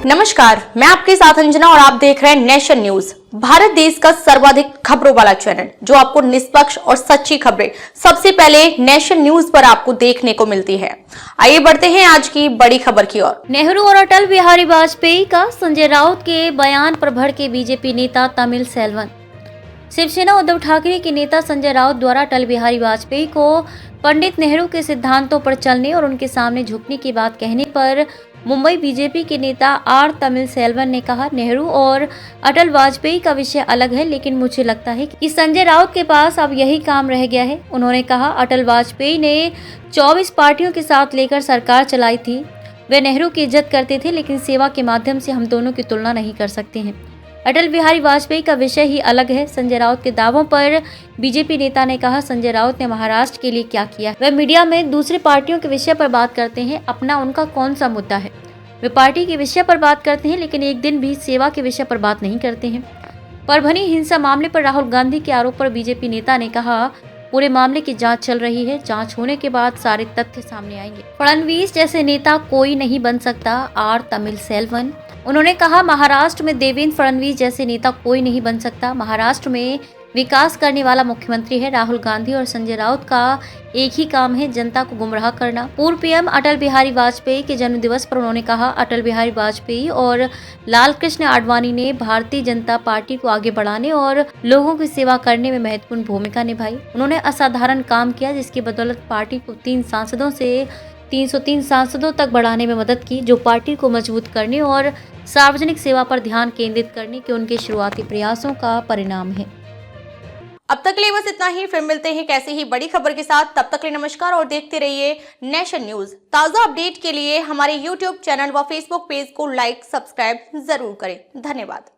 नमस्कार, मैं आपके साथ अंजना और आप देख रहे हैं नेशन न्यूज, भारत देश का सर्वाधिक खबरों वाला चैनल जो आपको निष्पक्ष और सच्ची खबरें सबसे पहले नेशन न्यूज पर आपको देखने को मिलती है। आइए बढ़ते हैं आज की बड़ी खबर की ओर। नेहरू और अटल बिहारी वाजपेयी का संजय राउत के बयान पर भड़के बीजेपी नेता तमिल सेल्वन। शिवसेना उद्धव ठाकरे के नेता संजय राउत द्वारा अटल बिहारी वाजपेयी को पंडित नेहरू के सिद्धांतों पर चलने और उनके सामने झुकने की बात कहने पर मुंबई बीजेपी के नेता आर तमिल सेल्वन ने कहा, नेहरू और अटल वाजपेयी का विषय अलग है, लेकिन मुझे लगता है कि संजय राउत के पास अब यही काम रह गया है। उन्होंने कहा, अटल वाजपेयी ने 24 पार्टियों के साथ लेकर सरकार चलाई थी। वे नेहरू की इज्जत करते थे, लेकिन सेवा के माध्यम से हम दोनों की तुलना नहीं कर सकते हैं। अटल बिहारी वाजपेयी का विषय ही अलग है। संजय राउत के दावों पर बीजेपी नेता ने कहा, संजय राउत ने महाराष्ट्र के लिए क्या किया? वे मीडिया में दूसरी पार्टियों के विषय पर बात करते हैं, अपना उनका कौन सा मुद्दा है? वे पार्टी के विषय पर बात करते हैं, लेकिन एक दिन भी सेवा के विषय पर बात नहीं करते हैं। परभनी हिंसा मामले पर राहुल गांधी के आरोप पर बीजेपी नेता ने कहा, पूरे मामले की जांच चल रही है, जांच होने के बाद सारे तथ्य सामने आएंगे। फडणवीस जैसे नेता कोई नहीं बन सकता, आर तमिल सेल्वन। उन्होंने कहा, महाराष्ट्र में देवेंद्र फडणवीस जैसे नेता कोई नहीं बन सकता। महाराष्ट्र में विकास करने वाला मुख्यमंत्री है। राहुल गांधी और संजय राउत का एक ही काम है, जनता को गुमराह करना। पूर्व पीएम अटल बिहारी वाजपेयी के जन्म दिवस पर उन्होंने कहा, अटल बिहारी वाजपेयी और लाल कृष्ण आडवाणी ने भारतीय जनता पार्टी को आगे बढ़ाने और लोगों की सेवा करने में महत्वपूर्ण भूमिका निभाई। उन्होंने असाधारण काम किया, जिसकी बदौलत पार्टी को 3 सांसदों से 303 सांसदों तक बढ़ाने में मदद की, जो पार्टी को मजबूत करने और सार्वजनिक सेवा पर ध्यान केंद्रित करने के उनके शुरुआती प्रयासों का परिणाम है। अब तक के लिए बस इतना ही, फिर मिलते हैं कैसी ही बड़ी खबर के साथ। तब तक के लिए नमस्कार और देखते रहिए नेशन न्यूज। ताजा अपडेट के लिए हमारे YouTube चैनल व Facebook पेज को लाइक सब्सक्राइब जरूर करें। धन्यवाद।